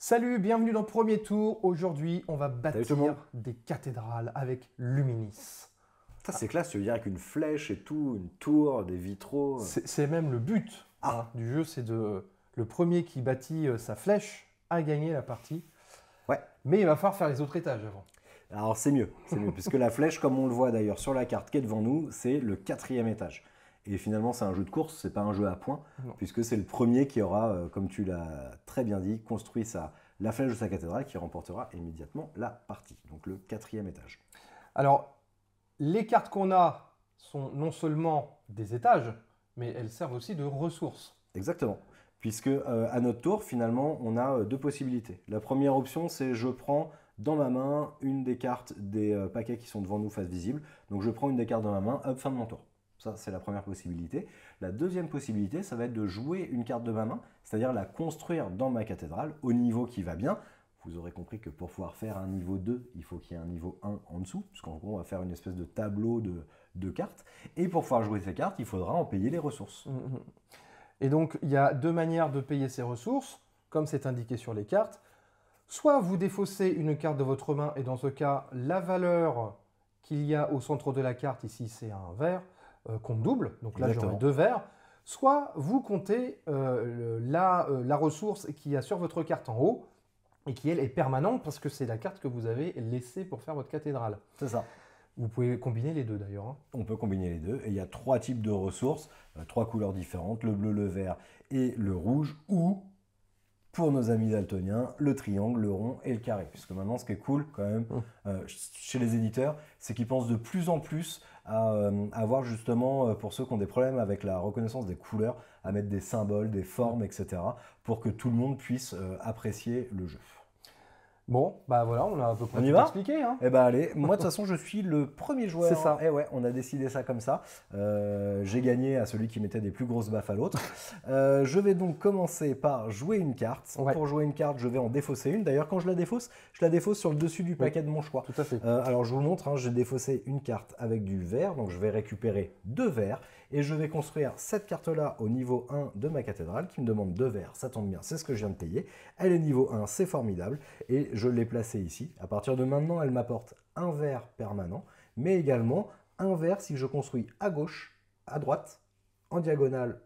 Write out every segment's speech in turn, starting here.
Salut, bienvenue dans Premier Tour. Aujourd'hui, on va Salut tout le monde. bâtir des cathédrales avec Luminis. Ça c'est classe, tu veux dire avec une flèche et tout, une tour, des vitraux. C'est même le but du jeu, c'est le premier qui bâtit sa flèche a gagné la partie. Ouais. Mais il va falloir faire les autres étages avant. Alors c'est mieux, puisque la flèche, comme on le voit d'ailleurs sur la carte qui est devant nous, c'est le 4e étage. Et finalement c'est un jeu de course, c'est pas un jeu à points, puisque c'est le premier qui aura, comme tu l'as très bien dit, construit la flèche de sa cathédrale qui remportera immédiatement la partie. Donc le 4e étage. Alors, les cartes qu'on a sont non seulement des étages, mais elles servent aussi de ressources. Exactement. Puisque à notre tour, finalement, on a deux possibilités. La première option, c'est je prends dans ma main une des cartes des paquets qui sont devant nous face visible. Donc je prends une des cartes dans ma main, hop, fin de mon tour. Ça, c'est la première possibilité. La deuxième possibilité, ça va être de jouer une carte de ma main, c'est-à-dire la construire dans ma cathédrale au niveau qui va bien. Vous aurez compris que pour pouvoir faire un niveau 2, il faut qu'il y ait un niveau 1 en dessous, puisqu'en gros, on va faire une espèce de tableau de cartes. Et pour pouvoir jouer ces cartes, il faudra en payer les ressources. Et donc, il y a deux manières de payer ces ressources, comme c'est indiqué sur les cartes. Soit vous défaussez une carte de votre main, et dans ce cas, la valeur qu'il y a au centre de la carte, ici c'est un vert, compte double, donc là j'aurai 2 verts. Soit vous comptez la ressource qu'il y a sur votre carte en haut, et qui elle est permanente, parce que c'est la carte que vous avez laissée pour faire votre cathédrale. C'est ça. Vous pouvez combiner les deux d'ailleurs. Hein. On peut combiner les deux. Et il y a 3 types de ressources, 3 couleurs différentes, le bleu, le vert et le rouge, ou, pour nos amis daltoniens, le triangle, le rond et le carré. Puisque maintenant, ce qui est cool quand même chez les éditeurs, c'est qu'ils pensent de plus en plus à avoir justement, pour ceux qui ont des problèmes avec la reconnaissance des couleurs, à mettre des symboles, des formes, etc. pour que tout le monde puisse apprécier le jeu. Bon, bah voilà, on a à peu près tout expliqué. Hein. Eh ben allez, moi de toute façon je suis le premier joueur. C'est ça. Eh ouais, on a décidé ça comme ça. J'ai gagné à celui qui mettait des plus grosses baffes à l'autre. Je vais donc commencer par jouer une carte. Ouais. Pour jouer une carte, je vais en défausser une. D'ailleurs, quand je la défausse sur le dessus du paquet de mon choix. Tout à fait. Alors je vous montre, hein, j'ai défaussé une carte avec du vert, donc je vais récupérer 2 verts. Et je vais construire cette carte-là au niveau 1 de ma cathédrale, qui me demande 2 verts, ça tombe bien, c'est ce que je viens de payer. Elle est niveau 1, c'est formidable, et je l'ai placée ici. À partir de maintenant, elle m'apporte un vert permanent, mais également un vert si je construis à gauche, à droite, en diagonale,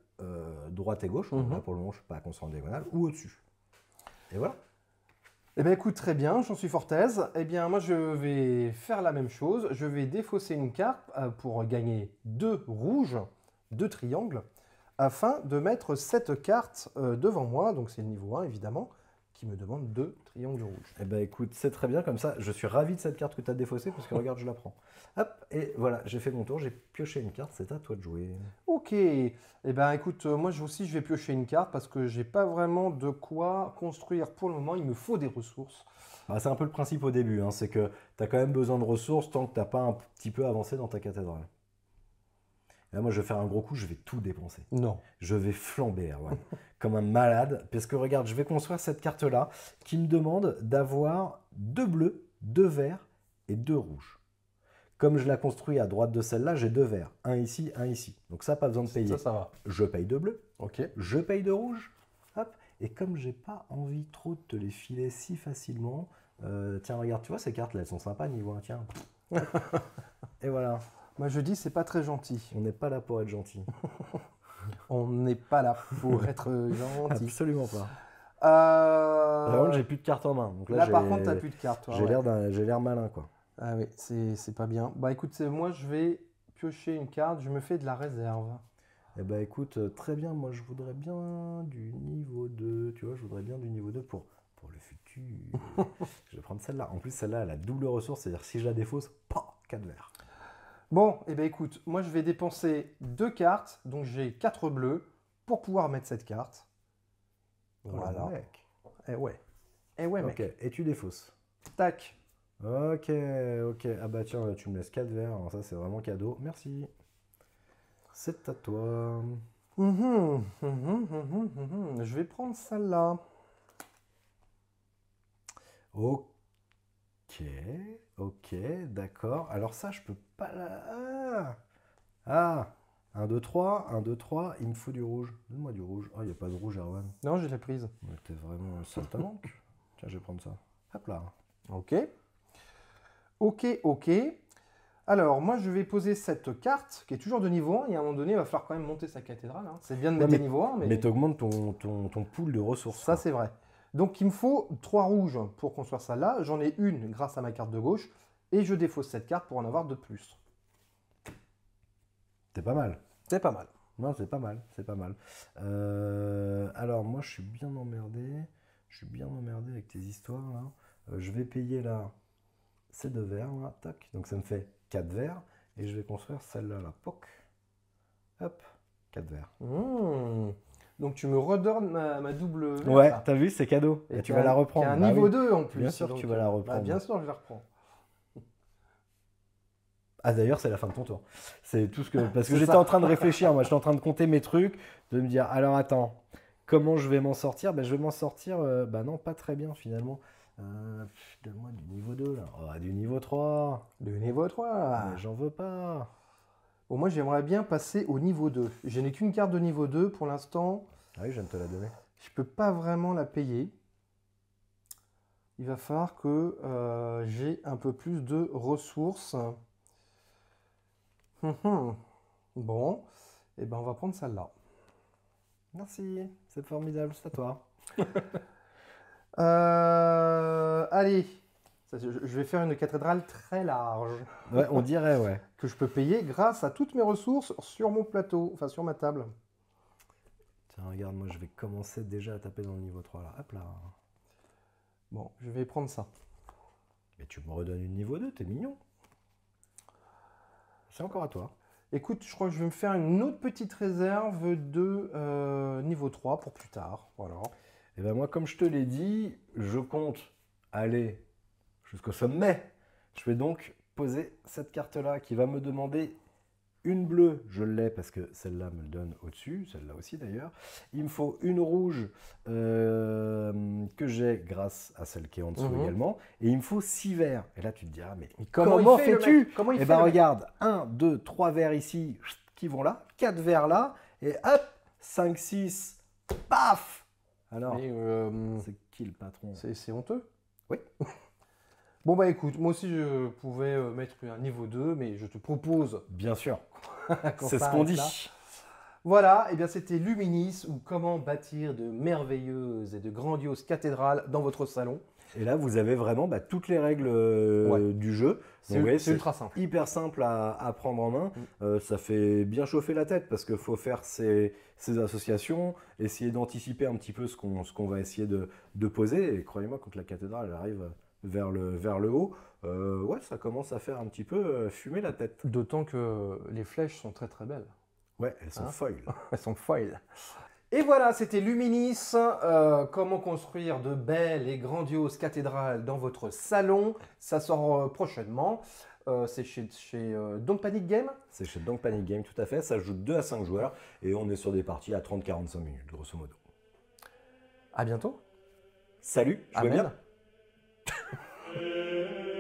droite et gauche, là pour le moment je ne peux pas construire en diagonale, ou au-dessus. Et voilà. Eh bien écoute, très bien, j'en suis fort aise. Eh bien moi je vais faire la même chose. Je vais défausser une carte pour gagner 2 rouges, 2 triangles, afin de mettre cette carte devant moi, donc c'est le niveau 1 évidemment, qui me demande 2 triangles rouges. Eh bien écoute, c'est très bien comme ça. Je suis ravi de cette carte que tu as défaussée, parce que regarde, je la prends. Hop, et voilà, j'ai fait mon tour, j'ai pioché une carte, c'est à toi de jouer. Ok, eh bien écoute, moi aussi je vais piocher une carte parce que j'ai pas vraiment de quoi construire pour le moment, il me faut des ressources. Bah, c'est un peu le principe au début, hein, c'est que tu as quand même besoin de ressources tant que tu n'as pas un petit peu avancé dans ta cathédrale. Et là, moi je vais faire un gros coup, je vais tout dépenser. Non. Je vais flamber, Erwan, comme un malade, parce que regarde, je vais construire cette carte-là qui me demande d'avoir 2 bleus, 2 verts et 2 rouges. Comme je la construis à droite de celle-là, j'ai 2 verts. Un ici, un ici. Donc ça, pas besoin de payer. Ça va. Je paye 2 bleus. Ok. Je paye 2 rouges. Hop. Et comme j'ai pas envie trop de te les filer si facilement, tiens, regarde, tu vois, ces cartes-là, elles sont sympas niveau 1, tiens. Et voilà. Moi je dis c'est pas très gentil. On n'est pas là pour être gentil. On n'est pas là pour être gentil. Absolument pas. Par contre, j'ai plus de cartes en main. Donc là par contre, t'as plus de cartes. Toi, j'ai l'air malin, quoi. Ah oui, c'est pas bien. Bah écoute, moi je vais piocher une carte, je me fais de la réserve. Eh ben écoute, très bien, moi je voudrais bien du niveau 2, tu vois, je voudrais bien du niveau 2 pour le futur. Je vais prendre celle-là. En plus, celle-là, elle a double ressource, c'est-à-dire si je la défausse, 4 verts. Bon, eh ben écoute, moi je vais dépenser 2 cartes, donc j'ai 4 bleus pour pouvoir mettre cette carte. Voilà. Mec. Eh ouais. Eh ouais, mec. Ok, et tu défausses. Tac. Ok. Ah bah tiens, tu me laisses 4 verres, alors ça c'est vraiment cadeau. Merci. C'est à toi. Je vais prendre celle-là. Ok, d'accord. Alors ça, je peux pas la... Ah 1, 2, 3, 1, 2, 3, il me faut du rouge. Donne-moi du rouge. Ah, il n'y a pas de rouge, Erwan. Non, j'ai la prise. T'es vraiment un saltimbanque. Tiens, je vais prendre ça. Hop là. Ok. Ok, ok. Alors, moi, je vais poser cette carte, qui est toujours de niveau 1, et à un moment donné, il va falloir quand même monter sa cathédrale. Hein. C'est bien de mettre à niveau 1, Mais tu augmentes ton pool de ressources. Ça, c'est vrai. Donc, il me faut 3 rouges pour construire ça là. J'en ai une grâce à ma carte de gauche, et je défausse cette carte pour en avoir 2 de plus. C'est pas mal. C'est pas mal. Non, c'est pas mal, c'est pas mal. Alors, moi, je suis bien emmerdé. Je suis bien emmerdé avec tes histoires, là. Je vais payer, là, ces 2 verres, là. Tac. Donc, ça me fait 4 verres. Et je vais construire celle-là, là. Poc. Hop. 4 verres. Donc, tu me redonnes ma double verre. Ouais, là. t'as vu, c'est cadeau. Et tu vas la reprendre. C'est un Bah niveau oui. 2 en plus. Bien sûr que donc, tu vas la reprendre. bien sûr, je la reprends. Ah d'ailleurs, c'est la fin de ton tour. C'est tout ce que parce que C'est j'étais ça. en train de réfléchir, moi j'étais en train de compter mes trucs, de me dire alors attends, comment je vais m'en sortir? Ben, je vais m'en sortir bah non, pas très bien finalement. Donne-moi du niveau 2 là. Oh, du niveau 3. Du niveau 3. Mais j'en veux pas. Bon, moi, j'aimerais bien passer au niveau 2. Je n'ai qu'une carte de niveau 2 pour l'instant. Ah oui, je viens de te la donner. Je peux pas vraiment la payer. Il va falloir que j'ai un peu plus de ressources. Bon, et ben on va prendre celle-là. Merci, c'est formidable, c'est à toi. Allez, je vais faire une cathédrale très large. Ouais, on dirait, ouais. Que je peux payer grâce à toutes mes ressources sur mon plateau, enfin sur ma table. Tiens, regarde, moi je vais commencer déjà à taper dans le niveau 3 là. Hop là. Bon, je vais prendre ça. Mais tu me redonnes une niveau 2, t'es mignon. C'est encore à toi. Écoute, je crois que je vais me faire une autre petite réserve de niveau 3 pour plus tard. Voilà. Et ben moi, comme je te l'ai dit, je compte aller jusqu'au sommet. Je vais donc poser cette carte-là qui va me demander une bleue. Je l'ai parce que celle-là me le donne au-dessus, celle-là aussi d'ailleurs. Il me faut une rouge que j'ai grâce à celle qui est en dessous également. Et il me faut 6 verts. Et là, tu te diras, mais comment fais-tu? Eh ben regarde, 1, 2, 3 verts ici qui vont là, 4 verts là, et hop, 5, 6, paf! Alors, c'est qui le patron? C'est honteux. Oui. Bon bah écoute, moi aussi je pouvais mettre un niveau 2, mais je te propose... Bien sûr, qu'on c'est ce qu'on s'arrête dit. là. Voilà, et bien c'était Luminis, ou comment bâtir de merveilleuses et de grandioses cathédrales dans votre salon. Et là, vous avez vraiment toutes les règles du jeu. C'est ultra simple. Hyper simple à prendre en main. Ça fait bien chauffer la tête parce qu'il faut faire ces associations, essayer d'anticiper un petit peu ce qu'on va essayer de poser. Et croyez-moi, quand la cathédrale elle arrive vers le haut, ouais, ça commence à faire un petit peu fumer la tête. D'autant que les flèches sont très très belles. Ouais, elles sont foil. Elles sont foil. Et voilà, c'était Luminis, comment construire de belles et grandioses cathédrales dans votre salon. Ça sort prochainement. C'est chez Don't Panic Game. C'est chez Don't Panic Game, tout à fait. Ça joue 2 à 5 joueurs et on est sur des parties à 30-45 minutes, grosso modo. À bientôt. Salut, je vais bien. Amen.